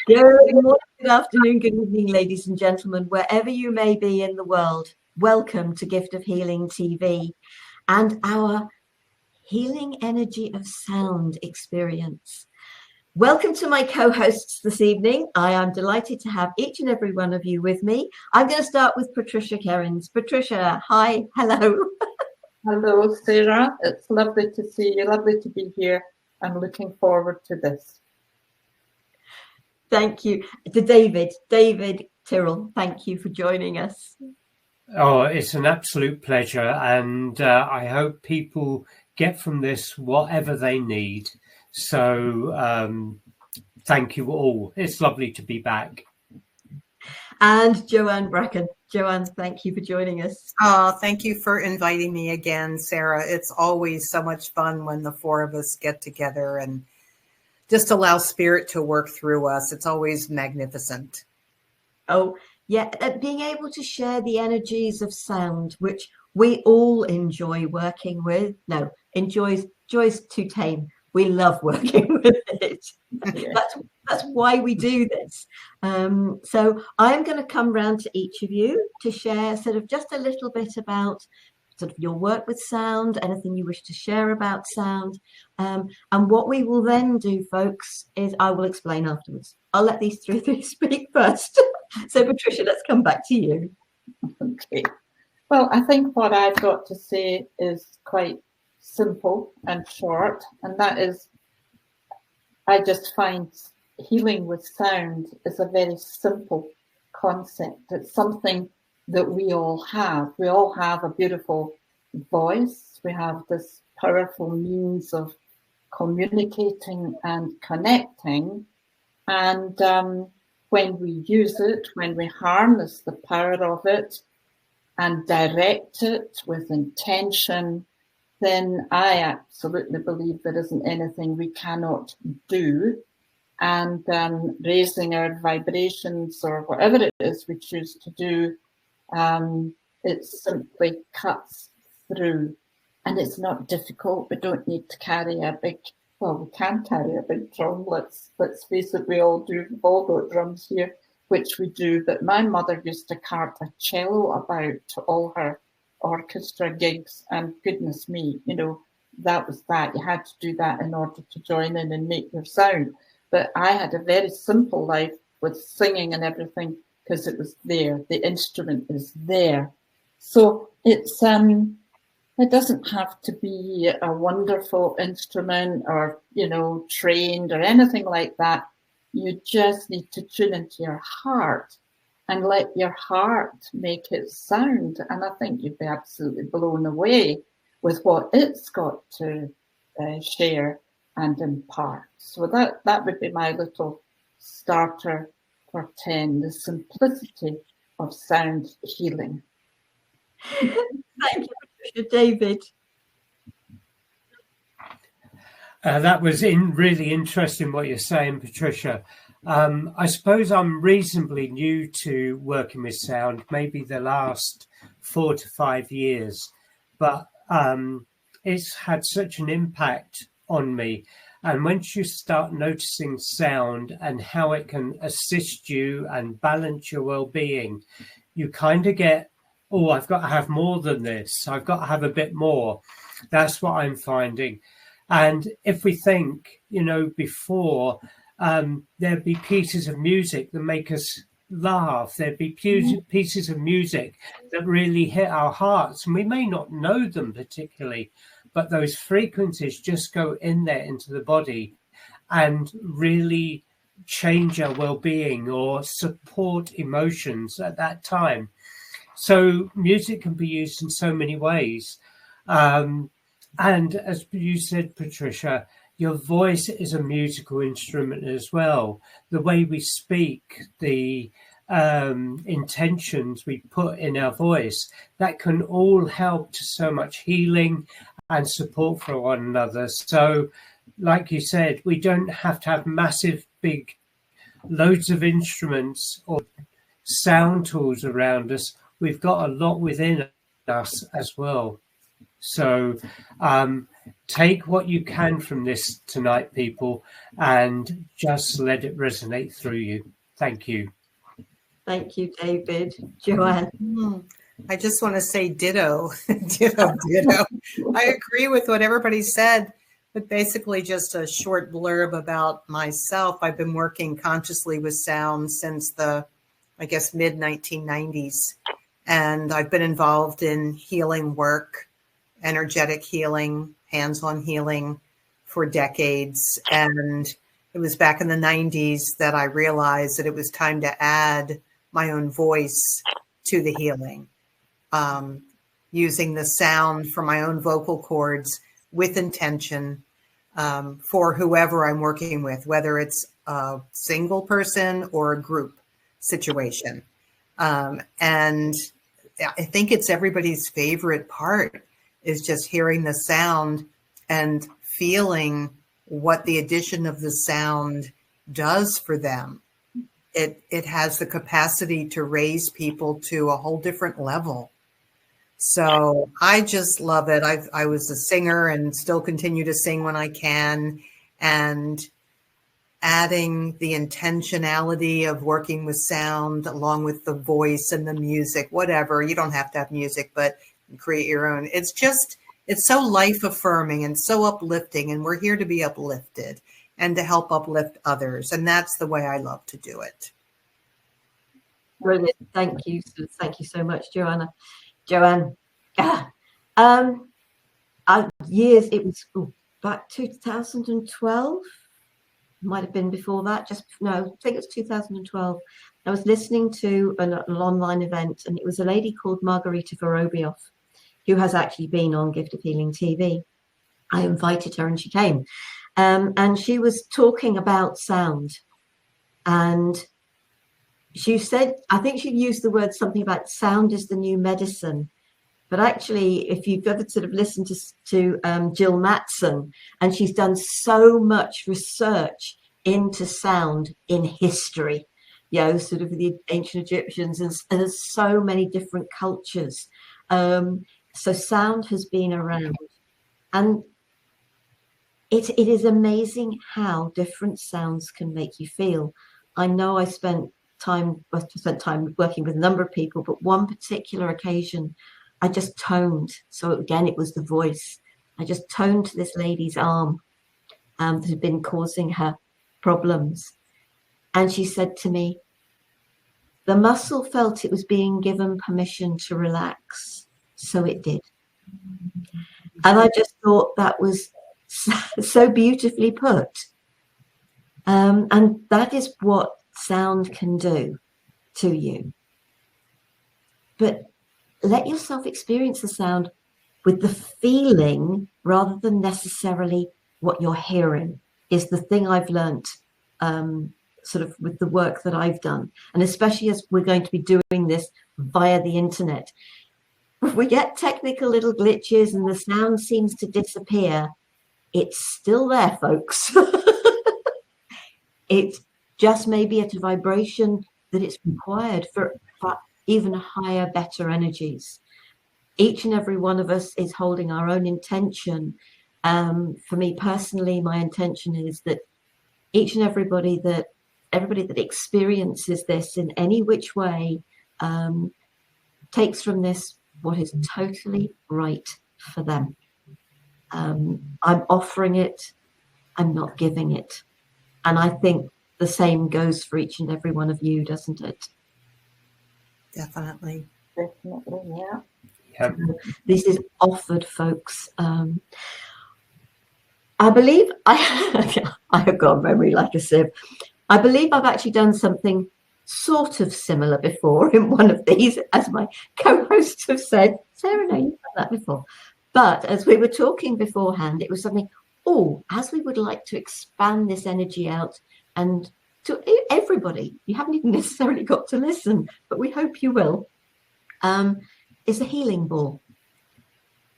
Good morning, good afternoon, good evening, ladies and gentlemen, wherever you may be in the world. Welcome to Gift of Healing TV and our Healing Energy of Sound experience. Welcome to my co-hosts this evening. I am delighted to have each and every one of you with me. I'm going to start with Patricia Kerins. Patricia, hi, hello. Hello, Sara. It's lovely to see you, lovely to be here. I'm looking forward to this. Thank you. To David Tyrrell, thank you for joining us. Oh, it's an absolute pleasure, and I hope people get from this whatever they need. So thank you all. It's lovely to be back. And Joanne Bracken. Joanne, thank you for joining us. Oh, thank you for inviting me again, Sara. It's always so much fun when the four of us get together and just allow spirit to work through us. It's always magnificent. Oh, yeah. Being able to share the energies of sound, which we all enjoy working with. No, joy's too tame. We love working with it. Yeah. That's why we do this. So I'm going to come round to each of you to share sort of just a little bit about sort of your work with sound, anything you wish to share about sound. And what we will then do, folks, is I will explain afterwards. I'll let these three speak first. So, Patricia, let's come back to you. Okay. Well, I think what I've got to say is quite simple and short, and that is I just find healing with sound is a very simple concept. It's something that we all have. We all have a beautiful voice. We have this powerful means of communicating and connecting. And when we use it, when we harness the power of it and direct it with intention, then I absolutely believe there isn't anything we cannot do. And raising our vibrations or whatever it is we choose to do, it simply cuts through. And it's not difficult. We don't need to carry a big, well, we can carry a big drum. Let's face it, we all do. We've all got drums here, which we do. But my mother used to cart a cello about to all her orchestra gigs, and goodness me, you know, that was that. You had to do that in order to join in and make your sound. But I had a very simple life with singing and everything because it was there. The instrument is there. So it's it doesn't have to be a wonderful instrument or, you know, trained or anything like that. You just need to tune into your heart and let your heart make it sound. And I think you'd be absolutely blown away with what it's got to share and impart. So that would be my little starter for 10, the simplicity of sound healing. Thank you, Patricia. David. That was really interesting what you're saying, Patricia. I suppose I'm reasonably new to working with sound, maybe the last 4 to 5 years, but it's had such an impact on me. And once you start noticing sound and how it can assist you and balance your well-being, you kind of get, oh, I've got to have more than this. I've got to have a bit more. That's what I'm finding. And if we think, you know, before, there'd be pieces of music that make us laugh. There'd be pieces of music that really hit our hearts. And we may not know them particularly, but those frequencies just go in there into the body and really change our well-being or support emotions at that time. So music can be used in so many ways. And as you said, Patricia, your voice is a musical instrument as well. The way we speak, the intentions we put in our voice, that can all help to so much healing and support for one another. So, like you said, we don't have to have massive, big, loads of instruments or sound tools around us. We've got a lot within us as well. So take what you can from this tonight, people, and just let it resonate through you. Thank you. Thank you, David. Joanne? I just want to say ditto, ditto, ditto. I agree with what everybody said, but basically just a short blurb about myself. I've been working consciously with sound since the, I guess, mid-1990s. And I've been involved in healing work, energetic healing, hands-on healing for decades. And it was back in the 90s that I realized that it was time to add my own voice to the healing, using the sound from my own vocal cords with intention for whoever I'm working with, whether it's a single person or a group situation. And I think it's everybody's favorite part is just hearing the sound and feeling what the addition of the sound does for them. It has the capacity to raise people to a whole different level. So I just love it. I was a singer and still continue to sing when I can, and adding the intentionality of working with sound along with the voice and the music, whatever. You don't have to have music, but create your own. It's so life affirming and so uplifting, and we're here to be uplifted and to help uplift others. And that's the way I love to do it. Brilliant. Thank you. Thank you so much, Joanne. It was back 2012. Might have been before that. I think it was 2012. I was listening to an online event, and it was a lady called Margarita Vorobioff, who has actually been on Gift of Healing TV. I invited her and she came. And she was talking about sound. And she said, I think she used the word something about sound is the new medicine. But actually, if you've ever sort of listened to Jill Matson, and she's done so much research into sound in history, sort of the ancient Egyptians, and there's so many different cultures. So sound has been around. And it is amazing how different sounds can make you feel. I know I spent time working with a number of people, but one particular occasion, I just toned. So again, it was the voice. I just toned to this lady's arm that had been causing her problems. And she said to me, the muscle felt it was being given permission to relax. So it did. And I just thought that was so beautifully put. And that is what sound can do to you. But let yourself experience the sound with the feeling rather than necessarily what you're hearing, is the thing I've learnt sort of with the work that I've done. And especially as we're going to be doing this via the internet. If we get technical little glitches and the sound seems to disappear, it's still there, folks. It just may be at a vibration that it's required for even higher, better energies. Each and every one of us is holding our own intention. For me personally, my intention is that each and everybody that experiences this in any which way takes from this what is totally right for them. I'm offering it, I'm not giving it. And I think the same goes for each and every one of you, doesn't it? Definitely. Definitely, Yeah. This is offered, folks. I believe I have got a memory like a sieve. I believe I've actually done something sort of similar before in one of these, as my co-hosts have said. Sarah, no, you've done that before. But as we were talking beforehand, it was something, as we would like to expand this energy out and to everybody, you haven't even necessarily got to listen, but we hope you will, is a healing ball.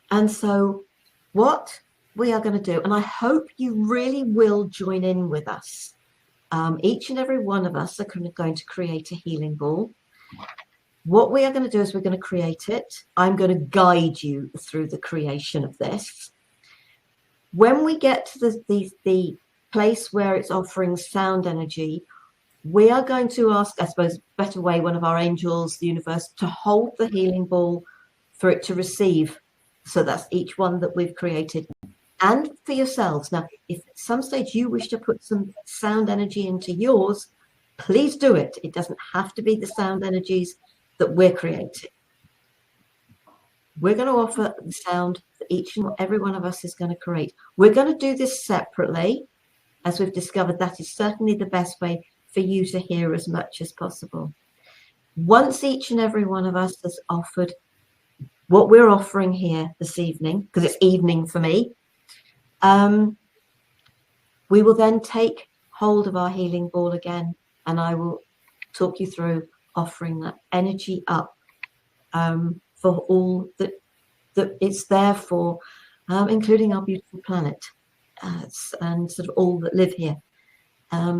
And so what we are going to do, and I hope you really will join in with us. Each and every one of us are going to create a healing ball. What we are going to do is we're going to create it. I'm going to guide you through the creation of this. When we get to the place where it's offering sound energy, we are going to ask, I suppose, better way, one of our angels, the universe, to hold the healing ball for it to receive. So that's each one that we've created. And for yourselves. Now, if at some stage you wish to put some sound energy into yours, please do it. It doesn't have to be the sound energies that we're creating. We're going to offer the sound that each and every one of us is going to create. We're going to do this separately. As we've discovered, that is certainly the best way for you to hear as much as possible. Once each and every one of us has offered what we're offering here this evening, because it's evening for me, we will then take hold of our healing ball again, and I will talk you through offering that energy up for all that it's there for, including our beautiful planet and sort of all that live here.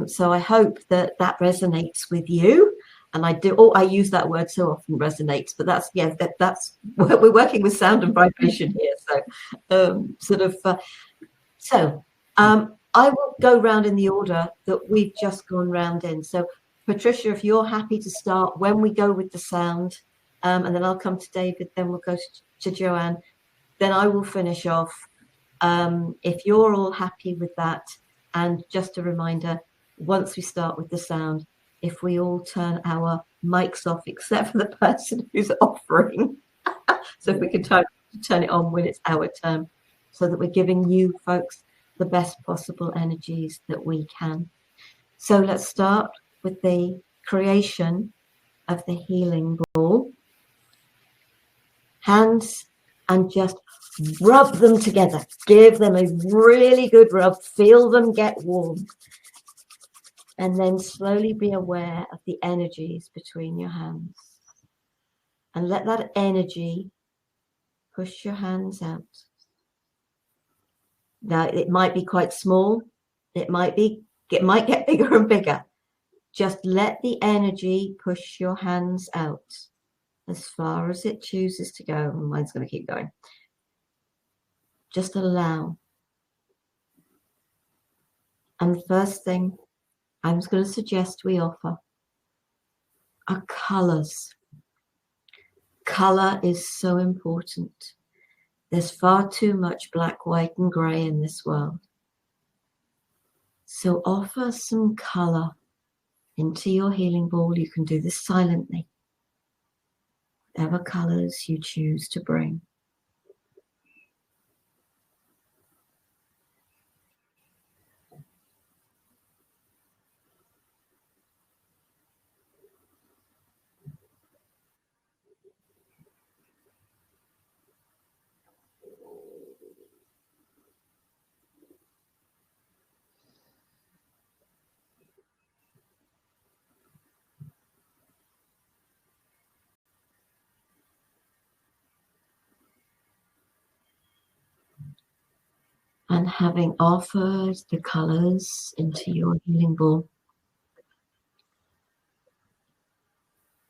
So I hope that resonates with you. And I do. Oh, I use that word so often, resonates. But that's that's we're working with sound and vibration here. So I will go round in the order that we've just gone round in. So Patricia, if you're happy to start when we go with the sound, and then I'll come to David. Then we'll go to Joanne. Then I will finish off. If you're all happy with that, and just a reminder, once we start with the sound, if we all turn our mics off, except for the person who's offering, so if we can turn it on when it's our turn, so that we're giving you folks the best possible energies that we can. So let's start with the creation of the healing ball. Hands, and just rub them together. Give them a really good rub. Feel them get warm. And then slowly be aware of the energies between your hands. And let that energy push your hands out. Now, it might be quite small. It might get bigger and bigger. Just let the energy push your hands out as far as it chooses to go. Mine's going to keep going. Just allow. And the first thing I'm going to suggest we offer are colours. Colour is so important. There's far too much black, white and grey in this world. So offer some colour into your healing ball. You can do this silently. Whatever colours you choose to bring. And having offered the colours into your healing ball,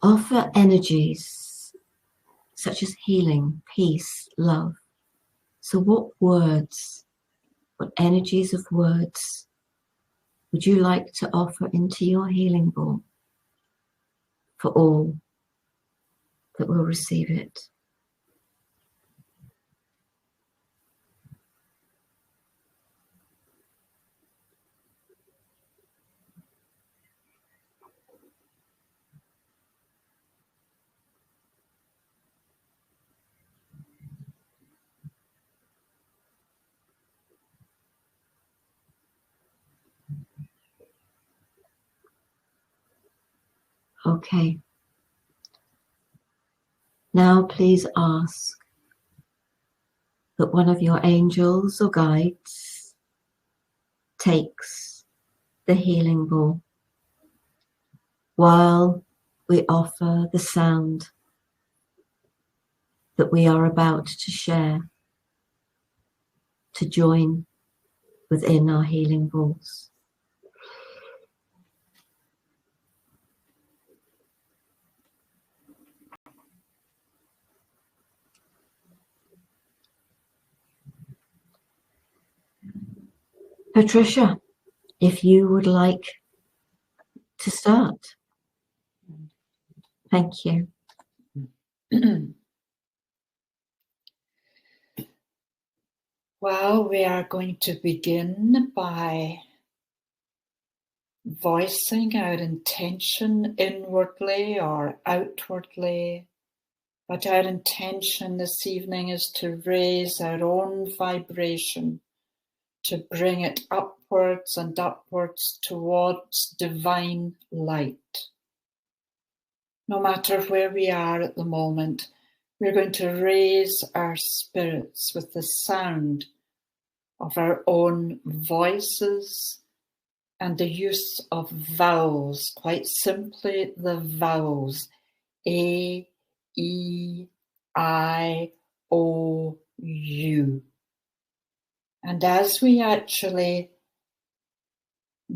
offer energies such as healing, peace, love. So what energies of words would you like to offer into your healing ball for all that will receive it? Okay. Now please ask that one of your angels or guides takes the healing ball while we offer the sound that we are about to share, to join within our healing balls. Patricia, if you would like to start. Thank you. Well, we are going to begin by voicing our intention inwardly or outwardly. But our intention this evening is to raise our own vibration, to bring it upwards and upwards towards divine light. No matter where we are at the moment, we're going to raise our spirits with the sound of our own voices and the use of vowels, quite simply the vowels A, E, I, O, U. And as we actually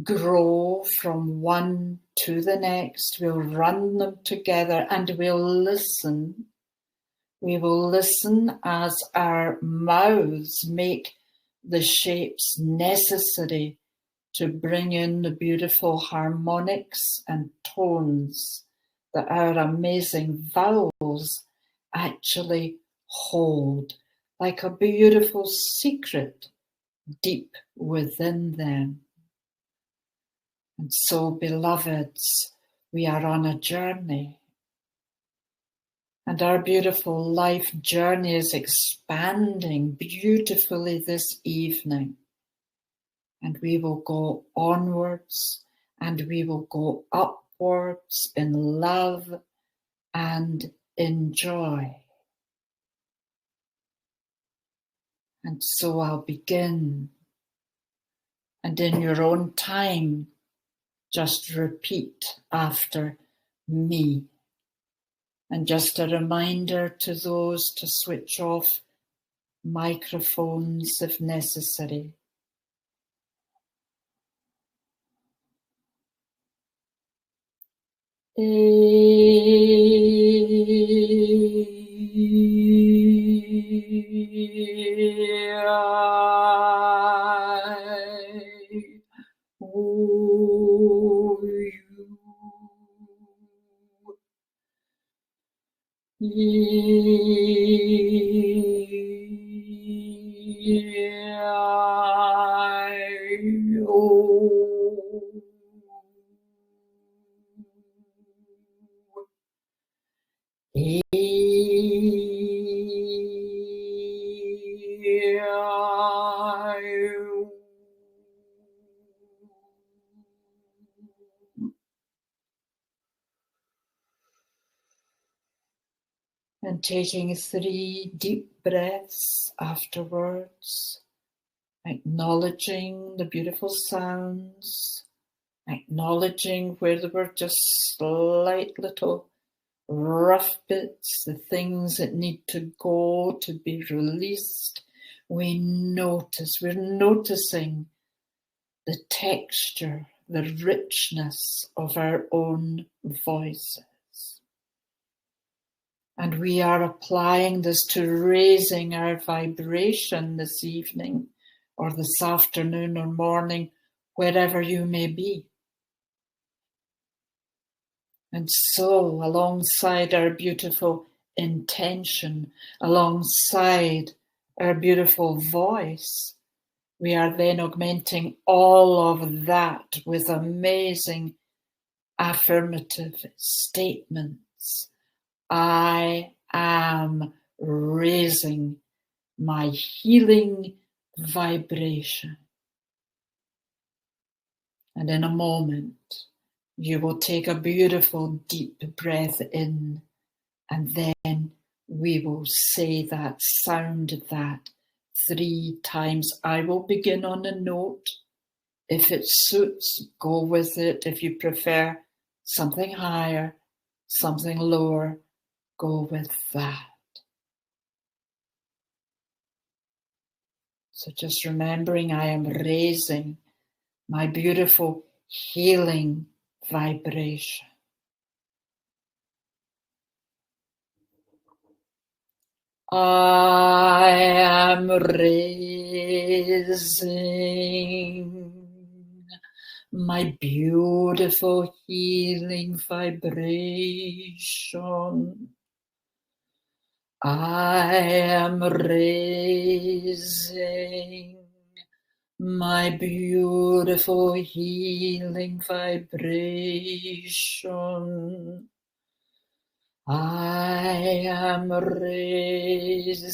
grow from one to the next, we'll run them together and we'll listen. We will listen as our mouths make the shapes necessary to bring in the beautiful harmonics and tones that our amazing vowels actually hold, like a beautiful secret deep within them. And so, beloveds, we are on a journey. And our beautiful life journey is expanding beautifully this evening. And we will go onwards and we will go upwards in love and in joy. And so I'll begin. And in your own time, just repeat after me. And just a reminder to those to switch off microphones if necessary. And taking 3 deep breaths afterwards, acknowledging the beautiful sounds, acknowledging where there were just slight little rough bits, the things that need to go to be released. We're noticing the texture, the richness of our own voices. And we are applying this to raising our vibration this evening or this afternoon or morning, wherever you may be. And so, alongside our beautiful intention, alongside our beautiful voice, we are then augmenting all of that with amazing affirmative statements. I am raising my healing vibration. And in a moment, you will take a beautiful deep breath in, and then we will say that, sound that 3 times. I will begin on a note. If it suits, go with it. If you prefer something higher, something lower, go with that. So just remembering I am raising my beautiful healing vibration. I am raising my beautiful healing vibration. I am raising my beautiful healing vibration. I am raising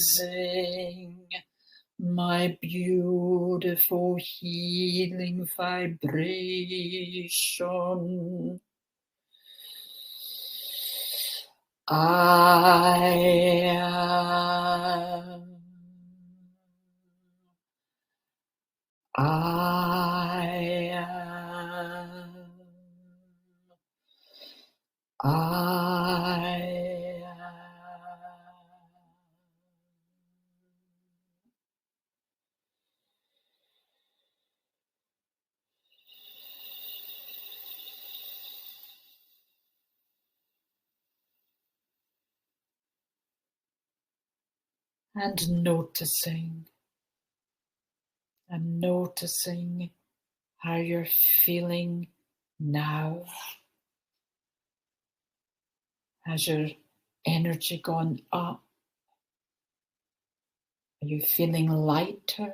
my beautiful healing vibration. I am. And noticing how you're feeling now. Has your energy gone up? Are you feeling lighter,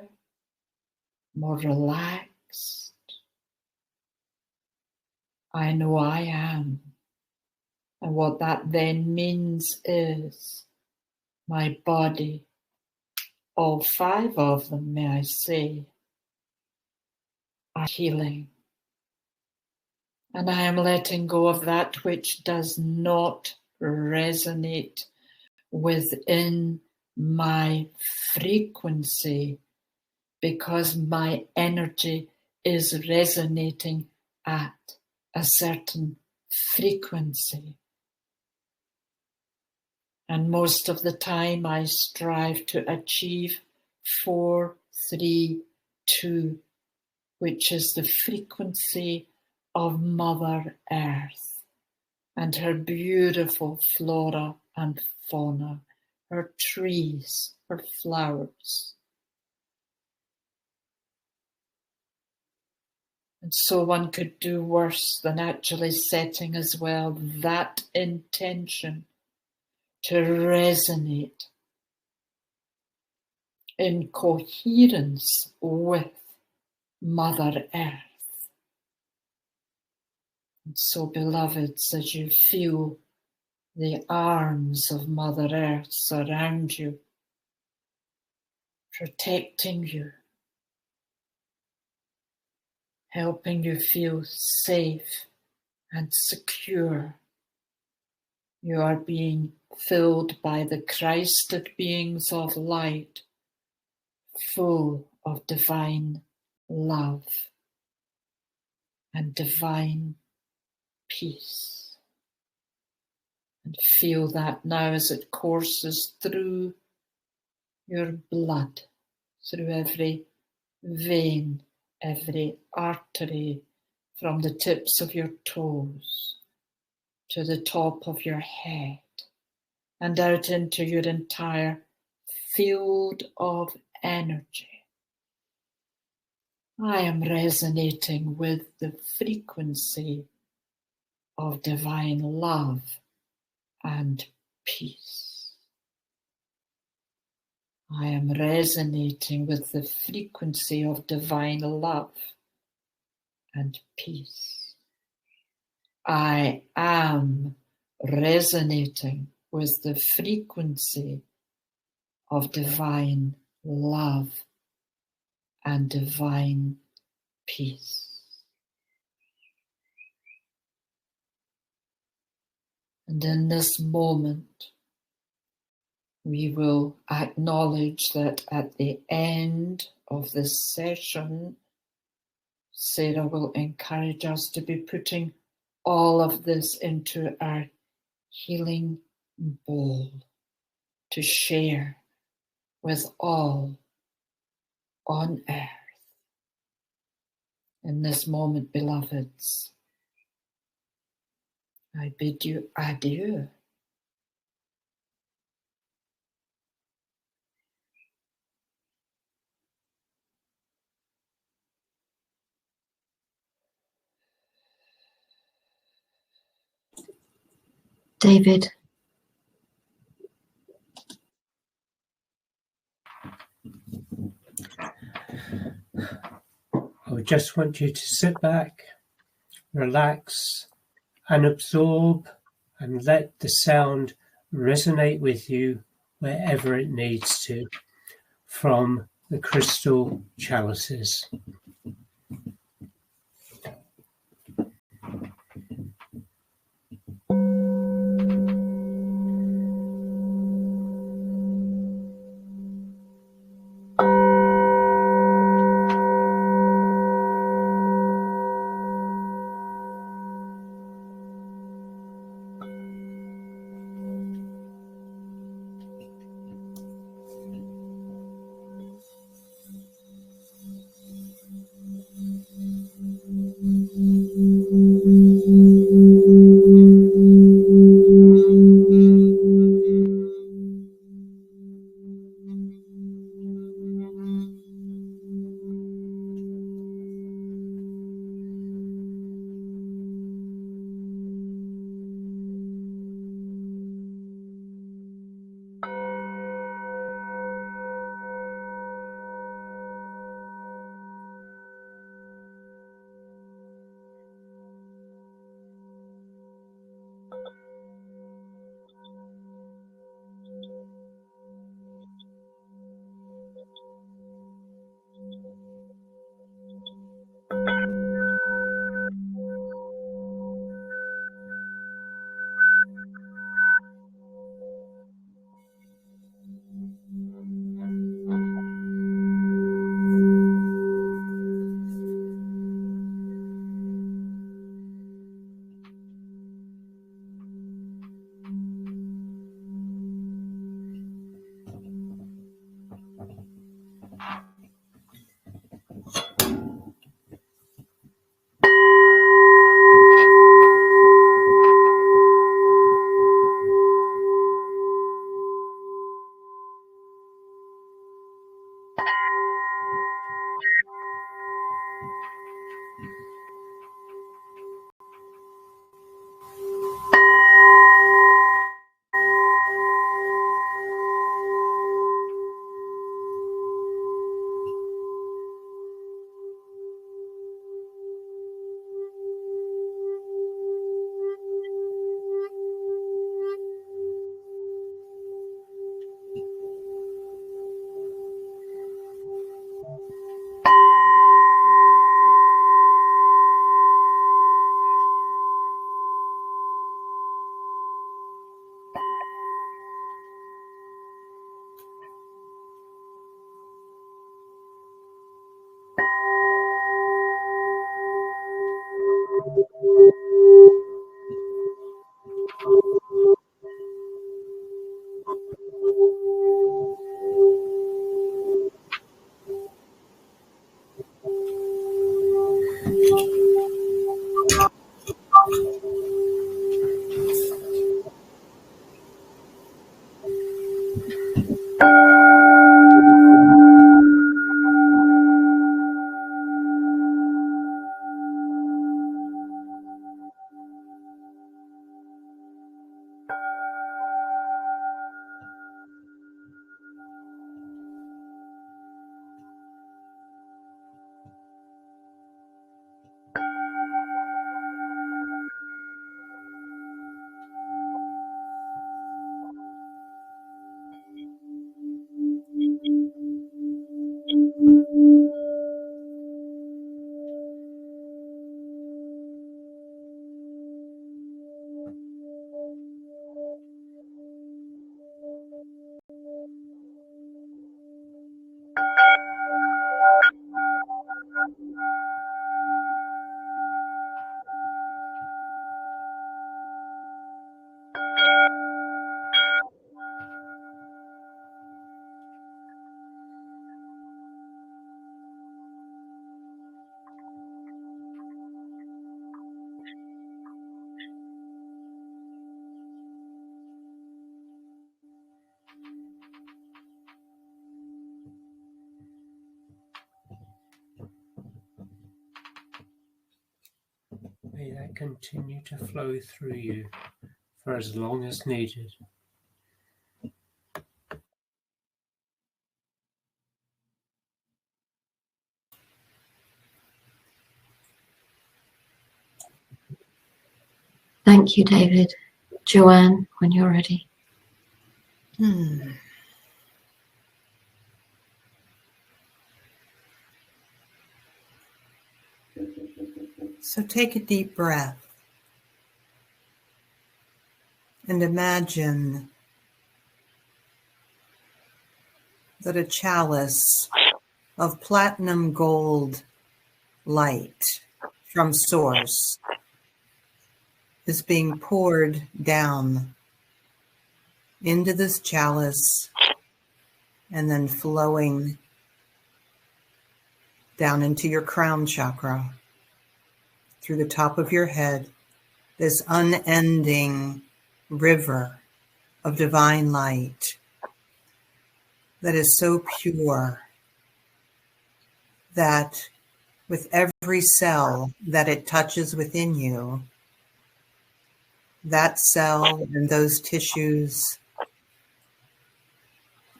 more relaxed? I know I am. And what that then means is my body, all 5 of them, may I say, are healing. And I am letting go of that which does not resonate within my frequency, because my energy is resonating at a certain frequency. And most of the time I strive to achieve 4, 3, 2, which is the frequency of Mother Earth and her beautiful flora and fauna, her trees, her flowers. And so one could do worse than actually setting as well that intention to resonate in coherence with Mother Earth. And so, beloveds, as you feel the arms of Mother Earth surround you, protecting you, helping you feel safe and secure, you are being filled by the Christed beings of light, full of divine love and divine peace. And feel that now as it courses through your blood, through every vein, every artery, from the tips of your toes to the top of your head, and out into your entire field of energy. I am resonating with the frequency of divine love and peace. I am resonating with the frequency of divine love and peace. I am resonating with the frequency of divine love and divine peace. And in this moment, we will acknowledge that at the end of this session, Sara will encourage us to be putting all of this into our healing bowl to share with all on earth. In this moment, beloveds, I bid you adieu. David. I just want you to sit back, relax, and absorb, and let the sound resonate with you wherever it needs to from the crystal chalices. May that continue to flow through you for as long as needed. Thank you, David. Joanne, when you're ready. So take a deep breath and imagine that a chalice of platinum gold light from source is being poured down into this chalice and then flowing down into your crown chakra, through the top of your head, this unending river of divine light that is so pure that with every cell that it touches within you, that cell and those tissues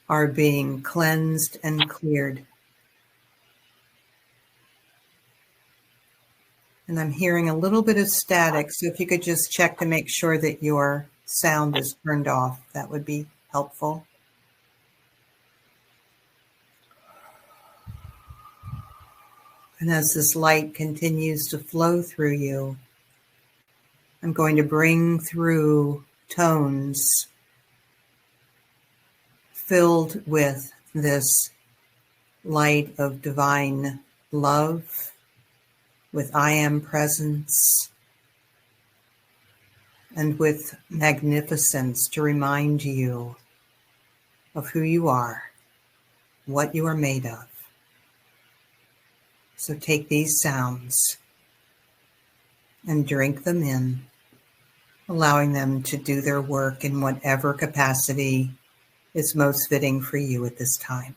are being cleansed and cleared. And I'm hearing a little bit of static, so if you could just check to make sure that your sound is turned off, that would be helpful. And as this light continues to flow through you, I'm going to bring through tones filled with this light of divine love, with I am presence, and with magnificence to remind you of who you are, what you are made of. So take these sounds and drink them in, allowing them to do their work in whatever capacity is most fitting for you at this time.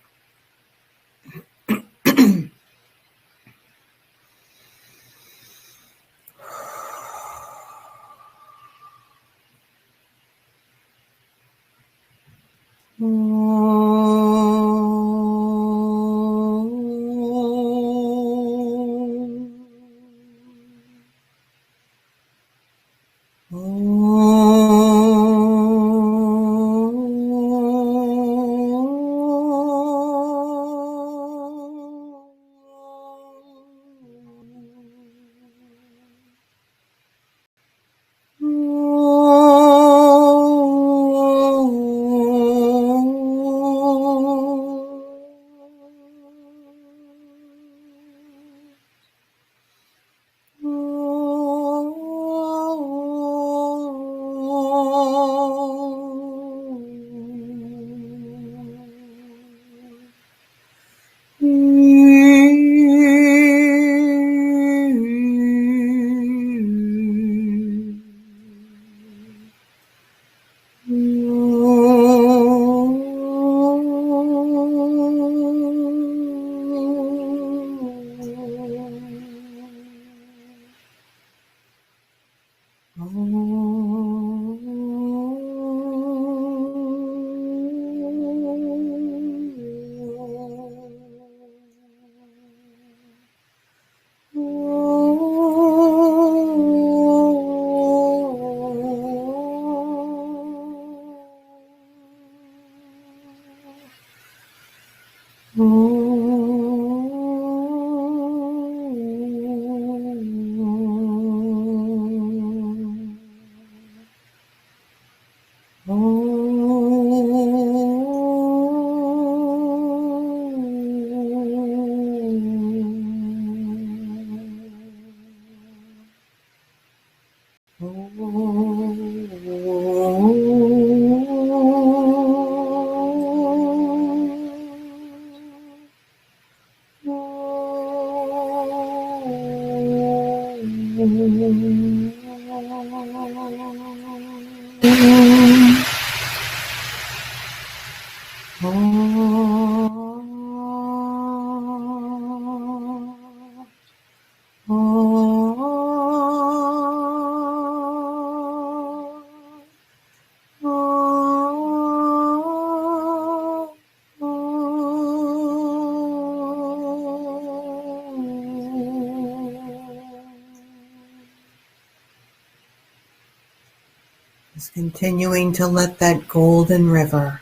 Just continuing to let that golden river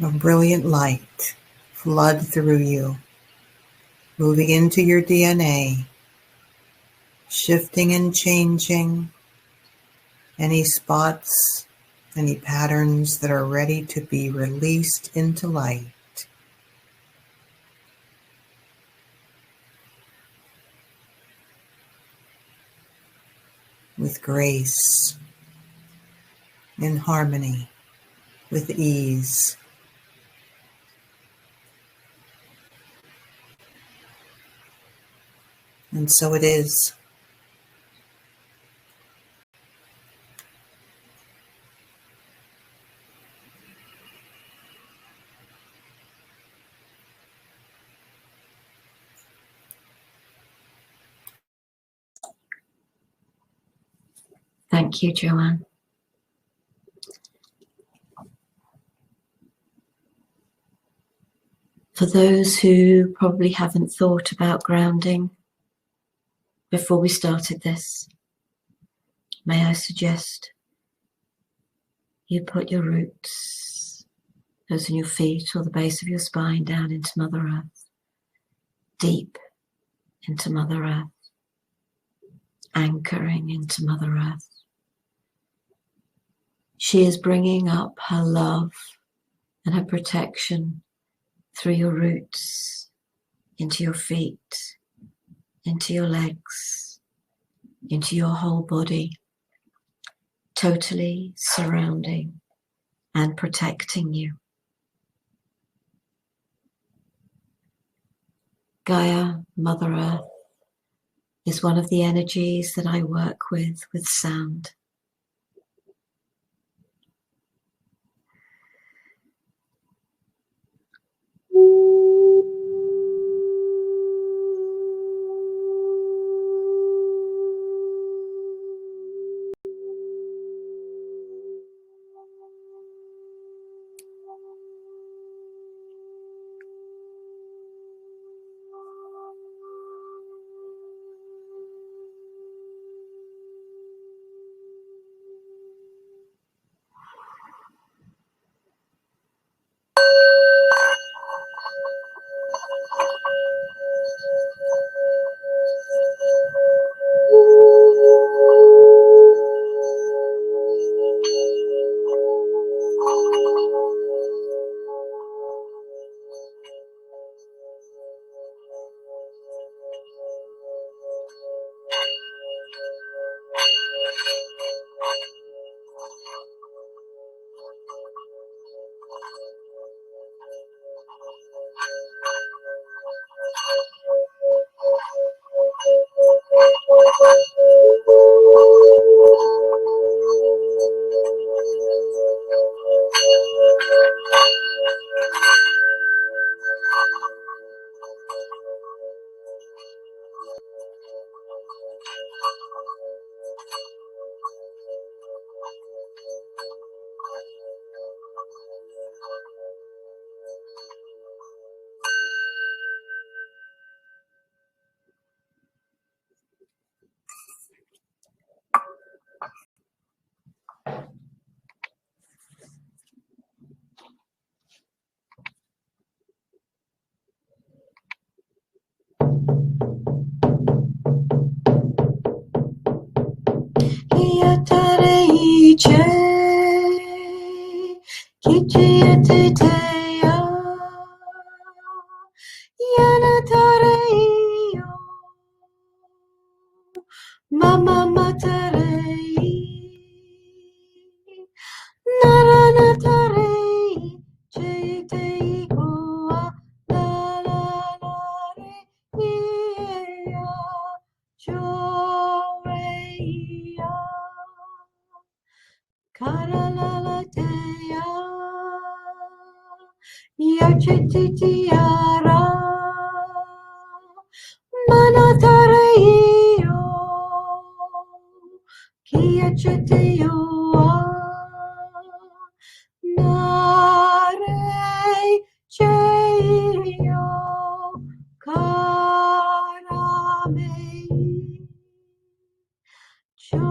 of brilliant light flood through you, moving into your DNA, shifting and changing any spots, any patterns that are ready to be released into light. With grace, in harmony, with ease. And so it is. Thank you, Joanne. For those who probably haven't thought about grounding before we started this, may I suggest you put your roots, those in your feet or the base of your spine, down into Mother Earth, deep into Mother Earth, anchoring into Mother Earth. She is bringing up her love and her protection through your roots, into your feet, into your legs, into your whole body, totally surrounding and protecting you. Gaia, Mother Earth, is one of the energies that I work with sound. Mama Matarei, Naranatarei, Chitei Goa, La La La Re, Joeya, Karalala Dea, Yachititiara, Manatarei. Kia cheteo nare cheio karame joy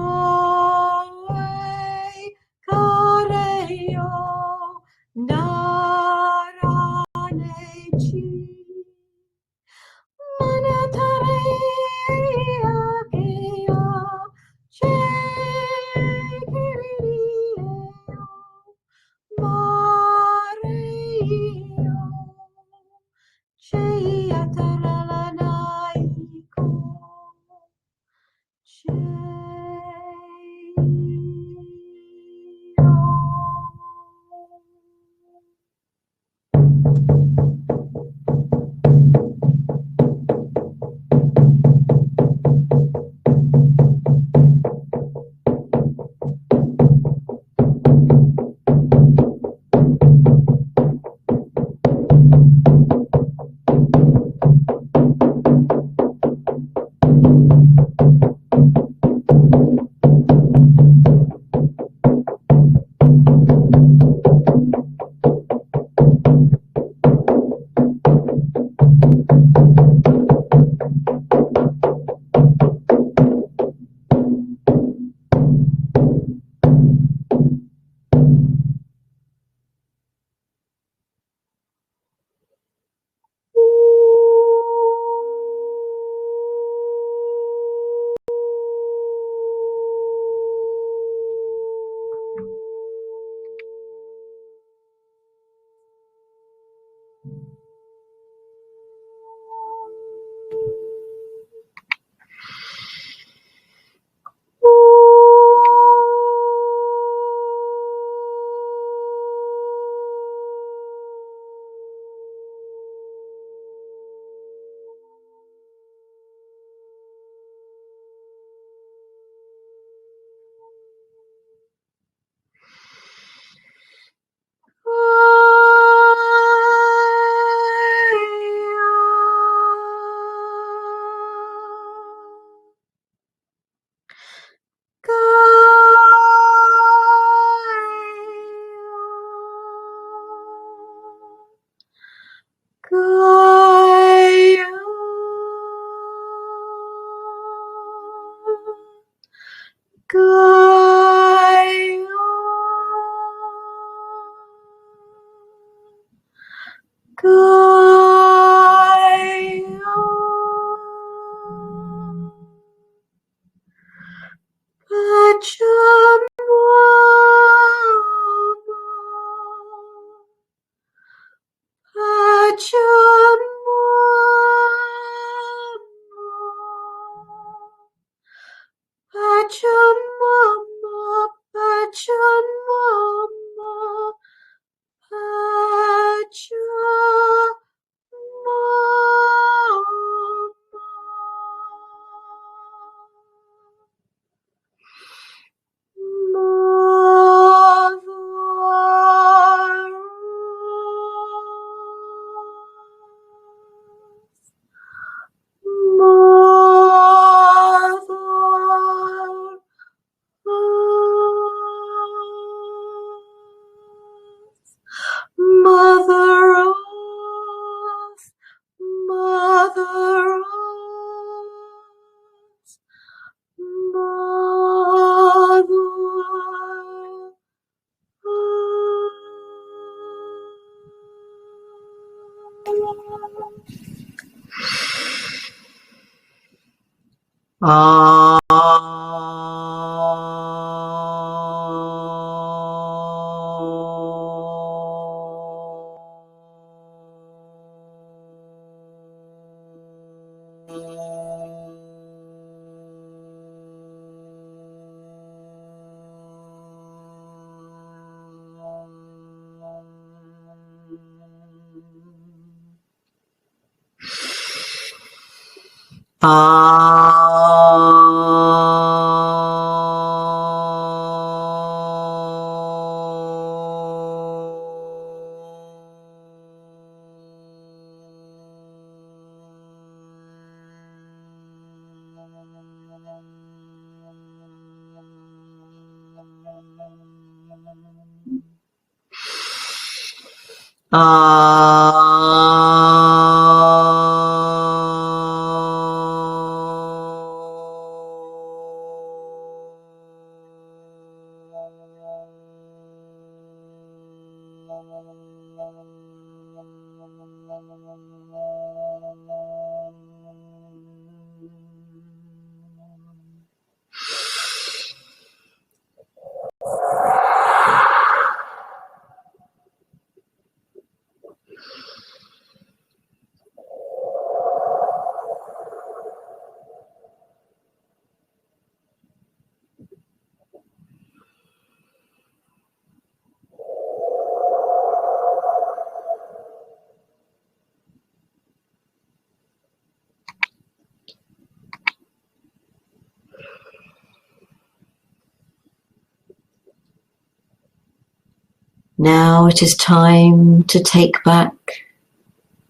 Now it is time to take back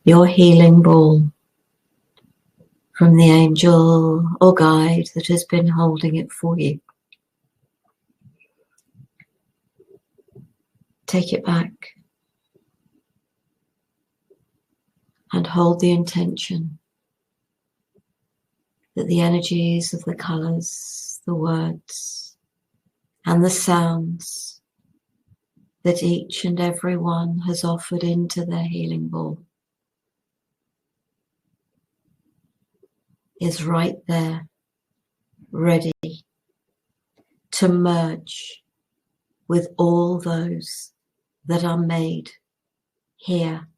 your healing ball from the angel or guide that has been holding it for you. Take it back and hold the intention that the energies of the colours, the words, and the sounds that each and every one has offered into their healing ball is right there, ready to merge with all those that are made here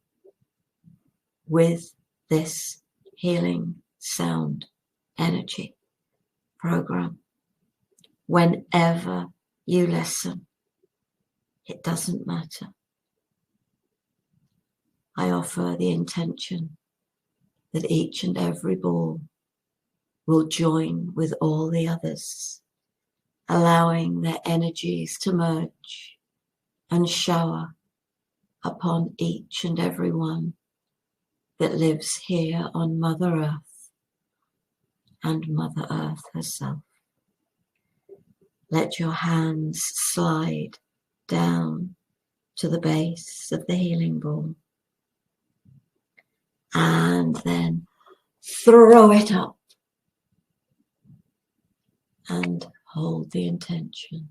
with this healing sound energy program. Whenever you listen, it doesn't matter. I offer the intention that each and every ball will join with all the others, allowing their energies to merge and shower upon each and every one that lives here on Mother Earth and Mother Earth herself. Let your hands slide down to the base of the healing ball and then throw it up and hold the intention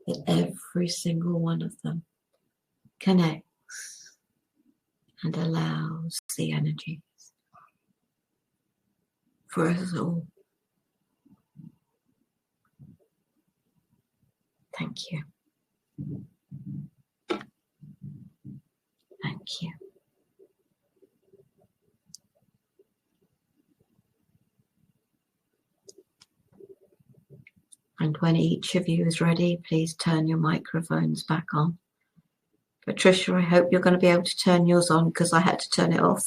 that every single one of them connects and allows the energies for us all. Thank you. Thank you. And when each of you is ready, please turn your microphones back on. Patricia, I hope you're going to be able to turn yours on because I had to turn it off.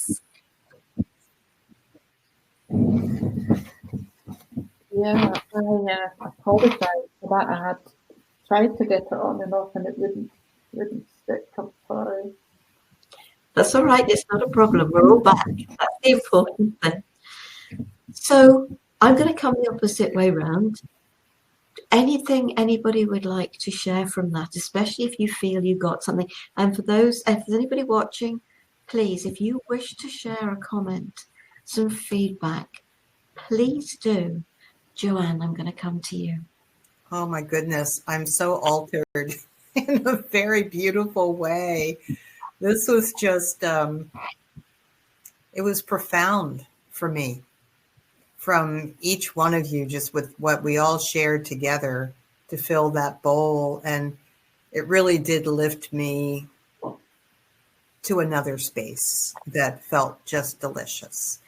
Yeah, I apologise for that. I had tried to get it on and off and it wouldn't stick. I'm sorry. That's all right. It's not a problem. We're all back. That's the important thing. So I'm going to come the opposite way round. Anything anybody would like to share from that, especially if you feel you got something. And for those, if there's anybody watching, please, if you wish to share a comment, some feedback, please do. Joanne, I'm going to come to you. Oh my goodness, I'm so altered in a very beautiful way. This was just, it was profound for me from each one of you, just with what we all shared together to fill that bowl. And it really did lift me to another space that felt just delicious.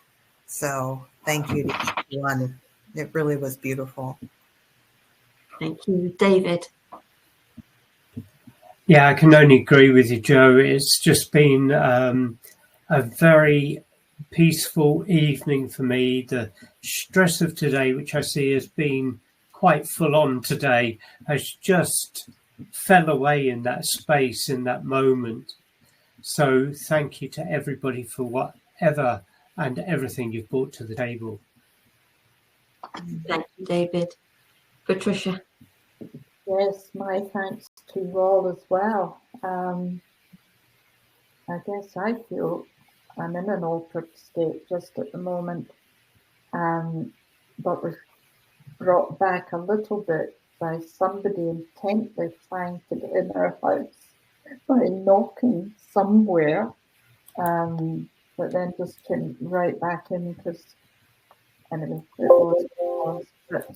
So thank you to each one. It really was beautiful. Thank you. David. Yeah, I can only agree with you, Jo. It's just been a very peaceful evening for me. The stress of today, which I see as being quite full on today, has just fell away in that space, in that moment. So thank you to everybody for whatever and everything you've brought to the table. Thank you, David. Patricia. Yes, my thanks to you all as well. I guess I feel I'm in an altered state just at the moment, but was brought back a little bit by somebody intently trying to get in our house by knocking somewhere, but then just came right back in because, anyway, it was. But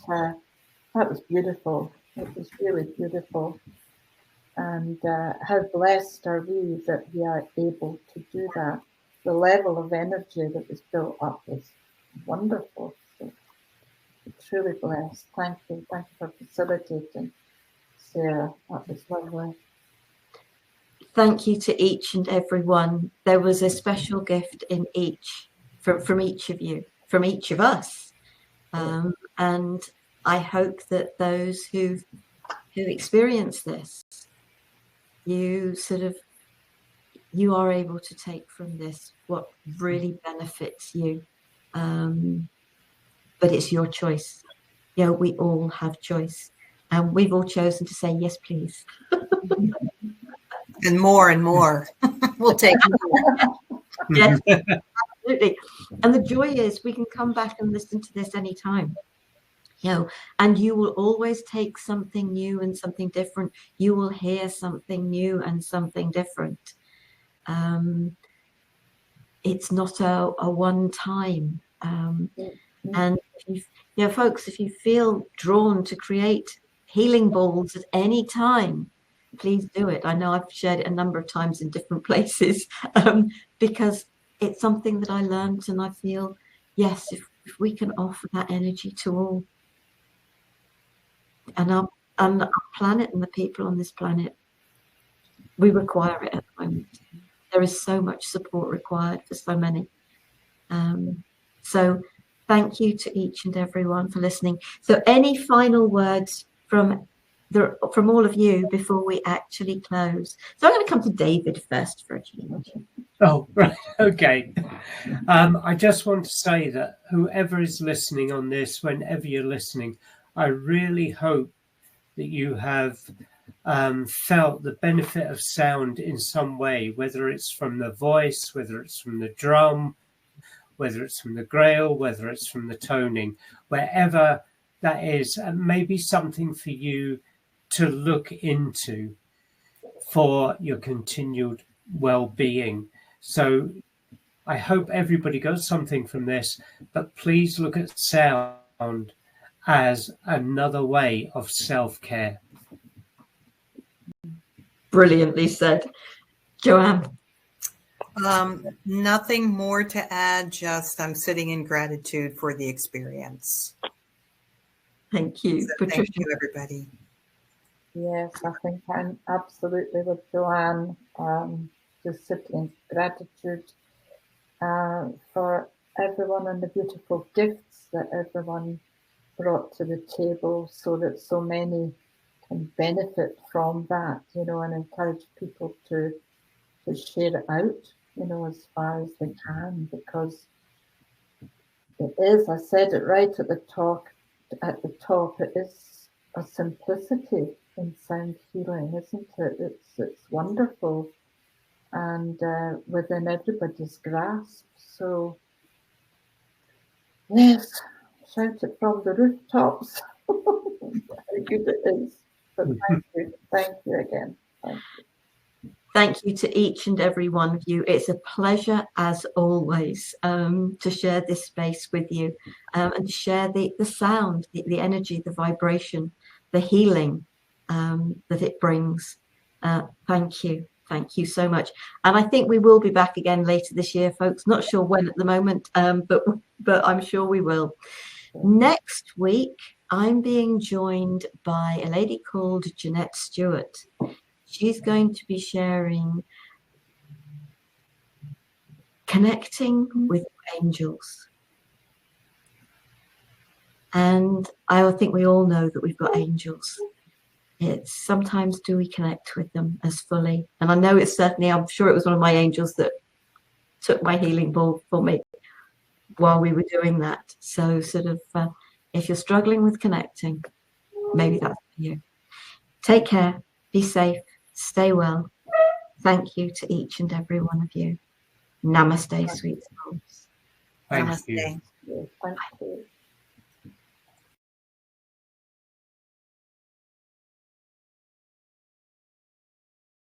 that was beautiful. It was really beautiful. And how blessed are we that we are able to do that. The level of energy that was built up was wonderful. So truly blessed. Thank you. Thank you for facilitating, Sarah. That was lovely. Thank you to each and every one. There was a special gift in each, from each of you, from each of us. And I hope that those who experience this you are able to take from this what really benefits you. But it's your choice. You know, we all have choice, and we've all chosen to say yes, please. And more. We'll take more. Yes, absolutely. And the joy is we can come back and listen to this anytime. You know, and you will always take something new and something different. You will hear something new and something different. It's not a one time. And if folks, if you feel drawn to create healing balls at any time, please do it. I know I've shared it a number of times in different places, because it's something that I learned, and I feel, yes, if we can offer that energy to all, and our planet and the people on this planet, we require it at the moment. There is so much support required for so many. So thank you to each and everyone for listening. So any final words from all of you before we actually close? So I'm going to come to David first for a change. Oh, right. Okay. I just want to say that whoever is listening on this, whenever you're listening, I really hope that you have felt the benefit of sound in some way, whether it's from the voice, whether it's from the drum, whether it's from the grail, whether it's from the toning, wherever that is, maybe something for you to look into for your continued well-being. So I hope everybody got something from this, but please look at sound as another way of self-care. Brilliantly said. Joanne? Nothing more to add, just I'm sitting in gratitude for the experience. Thank you. So Patricia? thank you, everybody. Yes, I think I'm absolutely with Joanne. Just sitting in gratitude for everyone and the beautiful gifts that everyone brought to the table, so that so many can benefit from that, you know, and encourage people to share it out, you know, as far as they can, because it is, I said it right at the top, it is a simplicity in sound healing, isn't it? It's wonderful and within everybody's grasp. So yes, shout it from the rooftops. How good it is. So thank you again. Thank you. Thank you to each and every one of you. It's a pleasure, as always, to share this space with you, and to share the sound, the energy, the vibration, the healing that it brings. Thank you. Thank you so much. And I think we will be back again later this year, folks. Not sure when at the moment, but I'm sure we will. Next week, I'm being joined by a lady called Jeanette Stewart. She's going to be sharing connecting with angels. And I think we all know that we've got angels. It's sometimes do we connect with them as fully? And I know it's certainly, I'm sure it was one of my angels that took my healing ball for me while we were doing that. So sort of, if you're struggling with connecting, maybe that's for you. Take care, be safe, stay well. Thank you to each and every one of you. Namaste, sweet souls. Thank Namaste. you. Thank you.